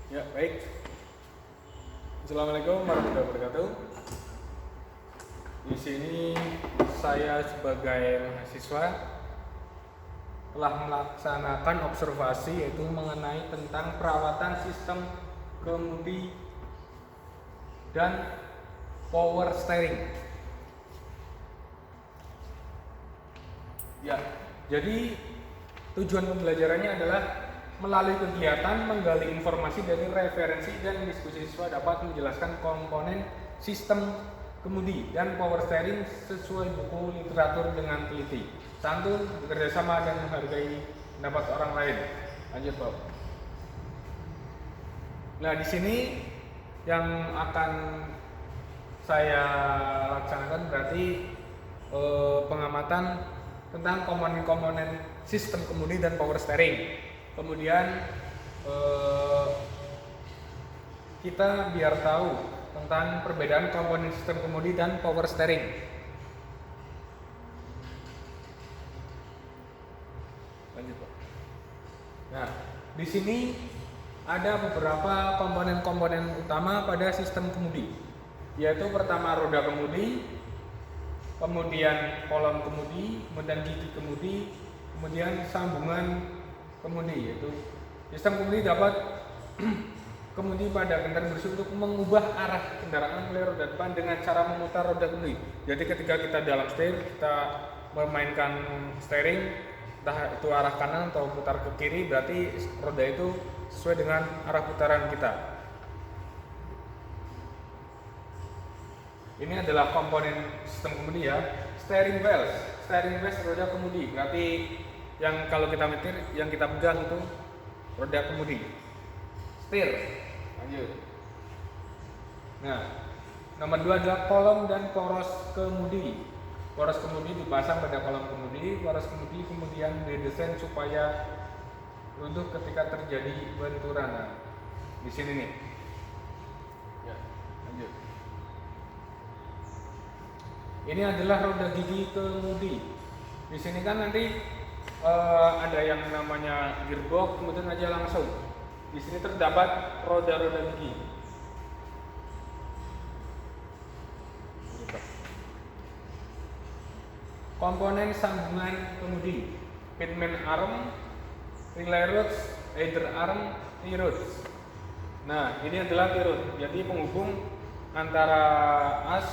Ya, baik. Assalamualaikum warahmatullahi wabarakatuh. Di sini saya sebagai mahasiswa telah melaksanakan observasi yaitu mengenai tentang perawatan sistem kemudi dan power steering. Ya, jadi tujuan pembelajarannya adalah melalui kegiatan menggali informasi dari referensi dan diskusi siswa dapat menjelaskan komponen sistem kemudi dan power steering sesuai buku literatur dengan teliti, santun, bekerjasama dan menghargai pendapat orang lain. Lanjut, Bob. Nah, di sini yang akan saya laksanakan berarti pengamatan tentang komponen-komponen sistem kemudi dan power steering. Kemudian kita biar tahu tentang perbedaan komponen sistem kemudi dan power steering. Lanjut, Pak. Nah, di sini ada beberapa komponen-komponen utama pada sistem kemudi, yaitu pertama roda kemudi, kemudian kolom kemudi, kemudian gigi kemudi, kemudian sambungan kemudi, yaitu sistem kemudi dapat kemudi pada kendaraan bersih untuk mengubah arah kendaraan oleh roda depan dengan cara memutar roda kemudi. Jadi ketika kita dalam setir, kita memainkan steering, entah itu arah kanan atau putar ke kiri, berarti roda itu sesuai dengan arah putaran kita. Ini adalah komponen sistem kemudi ya. Steering wheels roda kemudi. Berarti yang kalau kita nyetir, yang kita pegang itu roda kemudi. Setir. Lanjut. Nah, nomor 2 adalah kolom dan poros kemudi. Poros kemudi dipasang pada kolom kemudi. Poros kemudi kemudian didesain supaya runtuh ketika terjadi benturan. Nah, di sini nih. Ya, lanjut. Ini adalah roda gigi kemudi. Di sini kan nanti ada yang namanya gearbox, kemudian aja langsung. Di sini terdapat roda-roda gigi. Komponen sambungan kemudi: pitman arm, relay rods, leader arm, T-rods. Nah, ini adalah T-rod. Jadi penghubung antara as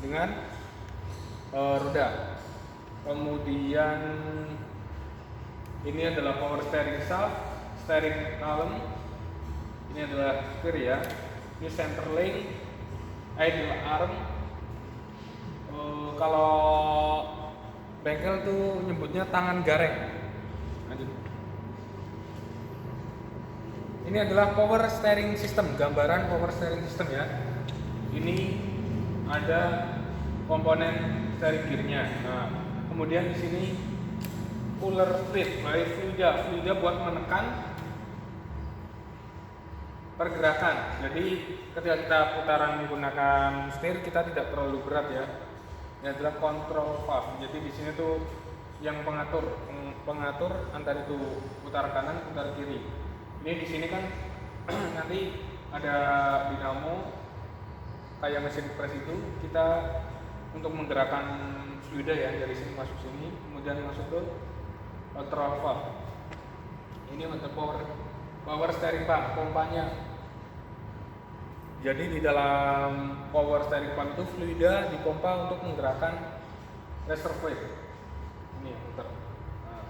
dengan roda. Kemudian ini adalah power steering shaft, steering column. Ini adalah setir ya. Ini center link, idle arm. Kalau bengkel tuh nyebutnya tangan gareng. Lanjut. Ini adalah power steering system, gambaran power steering system ya. Ini ada komponen steering gearnya. Nah, kemudian di sini puller fluid, fluida buat menekan pergerakan. Jadi ketika kita putaran menggunakan setir, kita tidak terlalu berat ya. Ini adalah control valve. Jadi di sini tuh yang pengatur antara itu putar kanan, putar kiri. Ini di sini kan nanti ada dinamo kayak mesin pres itu, kita untuk menggerakkan fluida ya, dari sini masuk sini, kemudian masuk ke control valve. Ini untuk power steering pump, pompanya. Jadi di dalam power steering pump itu fluida dipompa untuk menggerakkan reservoir. Ini yang muter. Nah.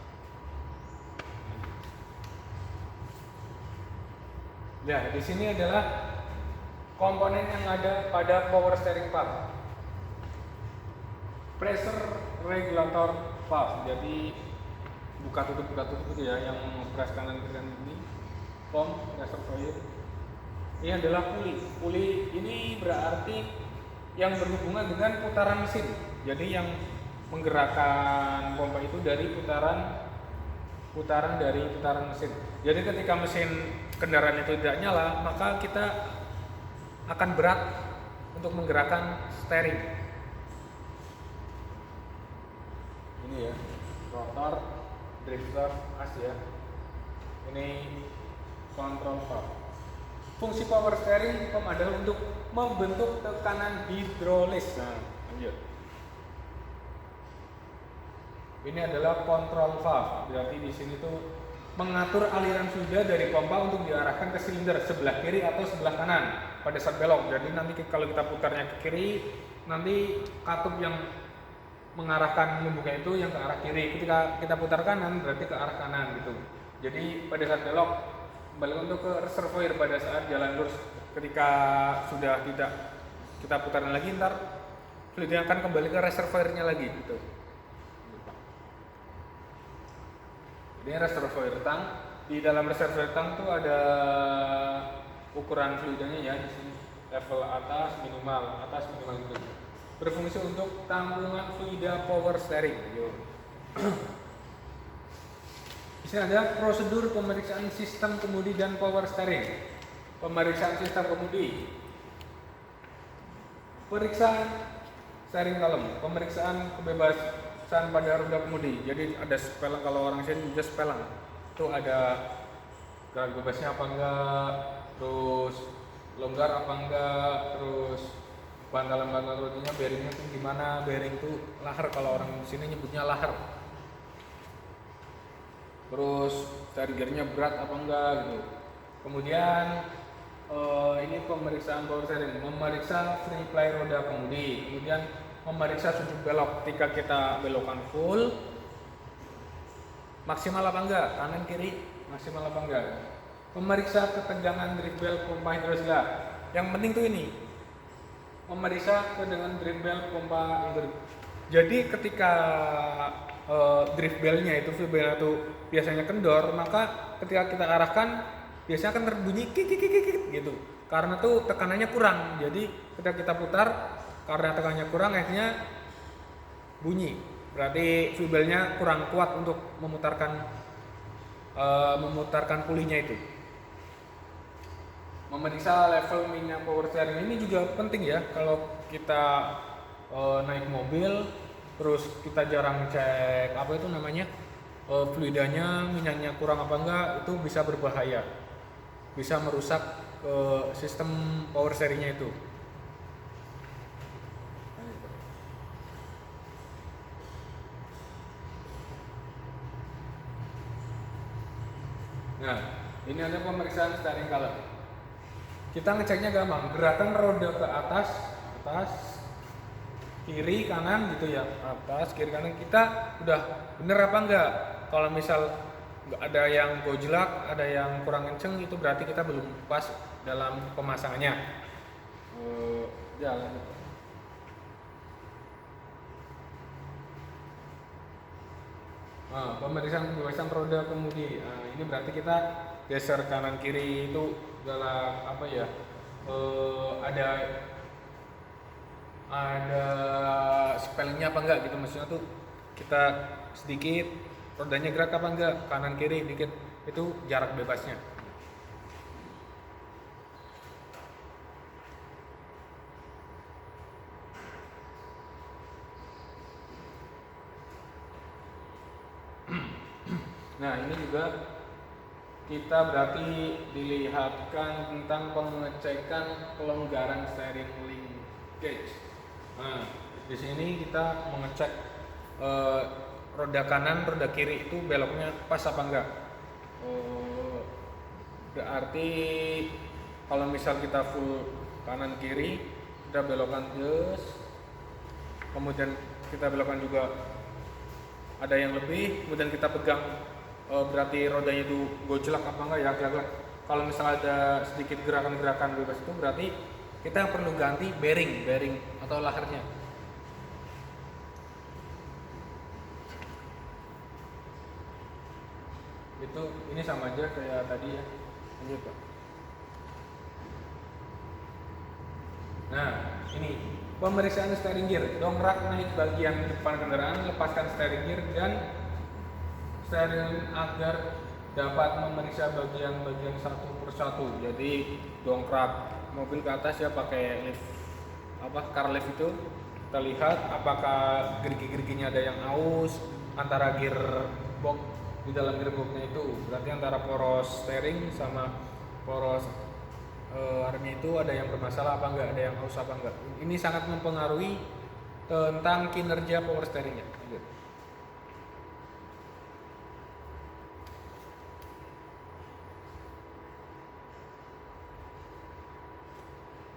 Ya, di sini adalah komponen yang ada pada power steering pump. Pressure regulator valve. Jadi buka tutup itu ya, yang press kanan kiri ini. Pump, reservoir. Ini adalah puli ini berarti yang berhubungan dengan putaran mesin. Jadi yang menggerakkan pompa itu dari putaran dari putaran mesin. Jadi ketika mesin kendaraan itu tidak nyala, maka kita akan berat untuk menggerakkan steering. Ini ya, rotor, drive valve, as ya. Ini control valve. Fungsi power steering adalah untuk membentuk tekanan hidrolis. Nah, lanjut. Ini adalah control valve. Berarti di sini tuh mengatur aliran fluida dari pompa untuk diarahkan ke silinder sebelah kiri atau sebelah kanan pada saat belok. Jadi nanti kalau kita putarnya ke kiri, nanti katup yang mengarahkan lumbuknya itu yang ke arah kiri. Ketika kita putar kanan berarti ke arah kanan gitu. Jadi pada saat belok balik untuk ke reservoir pada saat jalan lurus. Ketika sudah tidak kita putar lagi, ntar fluidnya akan kembali ke reservoirnya lagi gitu. Ini reservoir tank. Di dalam reservoir tank tuh ada ukuran fluidanya ya di sini. Level atas minimal gitu. Berfungsi untuk tanggungan fluida power steering. Di sini ada prosedur pemeriksaan sistem kemudi dan power steering. Pemeriksaan sistem kemudi. Periksaan steering column, pemeriksaan kebebasan pada roda kemudi. Jadi ada spelang, kalau orang sini just spelang. Itu ada gerak bebasnya apa enggak, terus longgar apa enggak, terus bantalan-bantalan rodanya bearingnya tuh gimana, bearing tuh lahar kalau orang sini nyebutnya lahar. Terus steering gearnya berat apa enggak gitu. Kemudian ini pemeriksaan power steering, memeriksa free play roda kemudi, kemudian memeriksa sudut belok. Ketika kita belokan full, maksimal apa enggak, kanan kiri maksimal apa enggak. Memeriksa ketegangan drift belt pompa hidrosila. Yang penting tuh ini, memeriksa ketegangan drift belt pompa hidrosila. Jadi ketika drift beltnya itu valve itu biasanya kendor, maka ketika kita arahkan biasanya akan terbunyi kik gitu. Karena tuh tekanannya kurang. Jadi ketika kita putar karena tekanannya kurang akhirnya bunyi. Berarti valve beltnya kurang kuat untuk memutarkan pulihnya itu. Memeriksa level minyak power steering ini juga penting ya. Kalau kita naik mobil terus kita jarang cek apa itu namanya fluidanya, minyaknya kurang apa enggak, itu bisa berbahaya, bisa merusak sistem power steeringnya itu. Nah, ini ada pemeriksaan steering column. Kita ngeceknya gampang, gerakan roda ke atas, kiri kanan gitu ya, atas kiri kanan, kita udah bener apa enggak. Kalau misal ada yang gojlak, ada yang kurang kenceng, itu berarti kita belum pas dalam pemasangannya. Jalan. Nah, pemeriksaan kebebasan roda kemudi. Nah, ini berarti kita geser kanan kiri itu dalam apa ya? Ada spellingnya apa enggak gitu, maksudnya tuh kita sedikit rodanya gerak apa enggak, kanan kiri dikit, itu jarak bebasnya. Nah, ini juga kita berarti dilihatkan tentang pengecekan kelonggaran steering linkage. Nah, di sini kita mengecek roda kanan, roda kiri itu beloknya pas apa enggak. Berarti kalau misal kita full kanan kiri, kita belokkan kemudian kita belokkan juga ada yang lebih, kemudian kita pegang, berarti rodanya itu gojlak apa enggak ya, agak-agak. Kalau misalnya ada sedikit gerakan-gerakan bebas itu berarti kita perlu ganti bearing atau laharnya. Itu ini sama aja kayak tadi ya. Lanjut, Pak. Nah, ini pemeriksaan steering gear. Dongkrak naik bagian depan kendaraan, lepaskan steering gear dan steering agar dapat memeriksa bagian-bagian satu persatu. Jadi dongkrak mobil ke atas ya pakai lift, car lift itu. Kita lihat apakah gerigi-geriginya ada yang aus antara gearbox, di dalam gearboxnya itu berarti antara poros steering sama poros remnya itu ada yang bermasalah apa enggak, ada yang aus apa enggak. Ini sangat mempengaruhi tentang kinerja power steeringnya.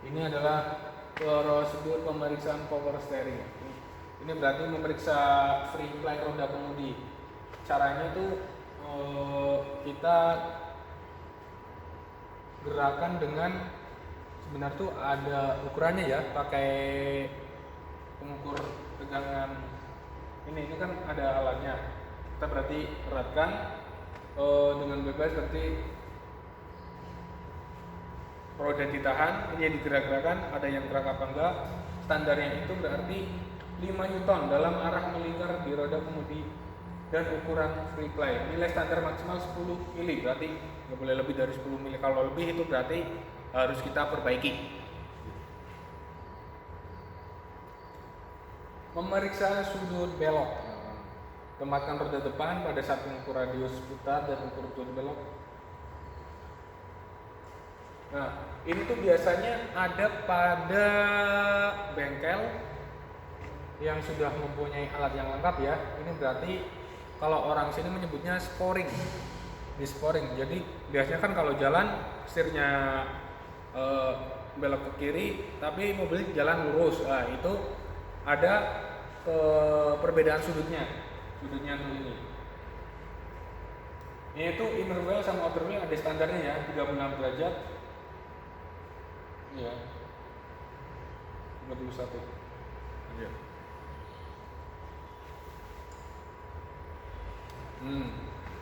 Ini adalah prosedur pemeriksaan power steering. Ini berarti memeriksa free fly roda kemudi. Caranya tuh kita gerakan dengan sebenarnya tuh ada ukurannya ya, pakai pengukur tegangan. Ini kan ada alatnya. Kita berarti eratkan dengan bebas, berarti roda ditahan, ini digerak-gerakan, ada yang gerak apa enggak. Standarnya itu berarti 5 Newton dalam arah melingkar di roda kemudi dan ukuran free fly. Nilai standar maksimal 10 mili, berarti nggak boleh lebih dari 10 mili. Kalau lebih itu berarti harus kita perbaiki. Memeriksa sudut belok. Tempatkan roda depan pada saat mengukur radius putar dan ukur sudut belok. Nah, ini tuh biasanya ada pada bengkel yang sudah mempunyai alat yang lengkap ya. Ini berarti kalau orang sini menyebutnya sporing, di sporing. Jadi biasanya kan kalau jalan setirnya belok ke kiri, tapi mobil jalan lurus. Nah, itu ada perbedaan sudutnya tuh ini. Ini tuh inner wheel sama outer wheel ada standarnya ya, 36 derajat. Ya, 31. Ya.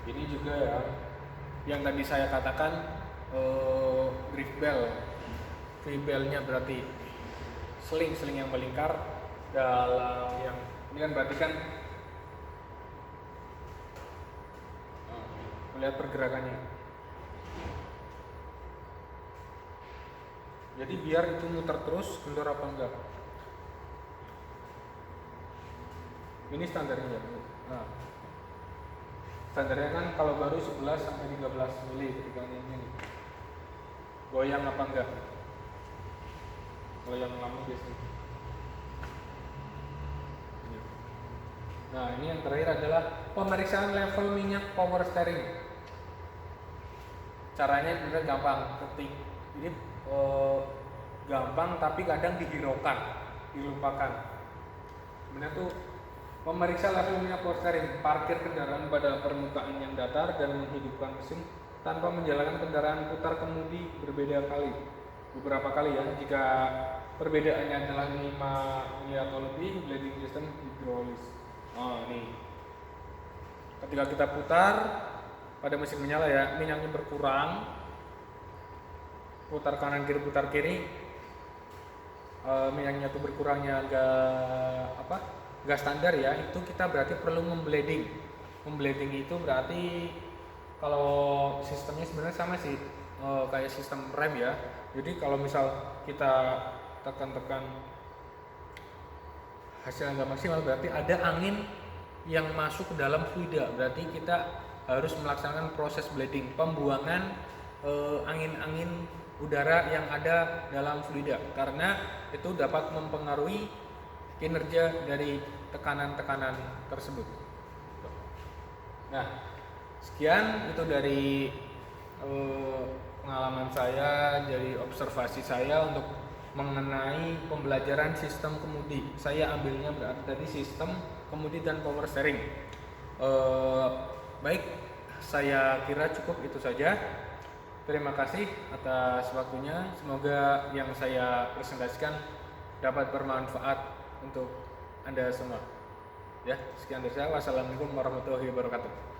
Ini juga ya, yang tadi saya katakan drift bell. Drift bellnya berarti seling yang melingkar dalam yang ini kan berarti kan melihat pergerakannya. Jadi biar itu muter terus, kendor apa enggak. Ini standarnya. Nah, standarnya kan kalau baru 11 sampai 13 mili ketika ini. Goyang apa enggak? Kalau yang lama biasanya. Nah, ini yang terakhir adalah pemeriksaan level minyak power steering. Caranya sebenarnya gampang, ketik. Ini gampang tapi kadang dihiraukan, dilupakan. Sebenarnya tuh memeriksa level minyak power steering, parkir kendaraan pada permukaan yang datar dan menghidupkan mesin tanpa menjalankan kendaraan putar kemudi beberapa kali ya. Jika perbedaannya adalah 5 mili atau lebih, bleeding system hidrolis. Nih. Ketika kita putar pada mesin menyala ya, minyaknya berkurang, putar kanan kiri putar kiri, minyaknya tuh berkurangnya gak standar ya, itu kita berarti perlu membleeding. Membleeding itu berarti kalau sistemnya sebenarnya sama sih, kayak sistem rem ya. Jadi kalau misal kita tekan-tekan hasilnya nggak maksimal, berarti ada angin yang masuk ke dalam fluida, berarti kita harus melaksanakan proses bleeding, pembuangan angin-angin udara yang ada dalam fluida, karena itu dapat mempengaruhi kinerja dari tekanan-tekanan tersebut. Nah, sekian itu dari pengalaman saya, dari observasi saya untuk mengenai pembelajaran sistem kemudi. Saya ambilnya berarti tadi sistem kemudi dan power steering. Baik, saya kira cukup itu saja. Terima kasih atas waktunya. Semoga yang saya presentasikan dapat bermanfaat untuk Anda semua. Ya, sekian dari saya. Wassalamualaikum warahmatullahi wabarakatuh.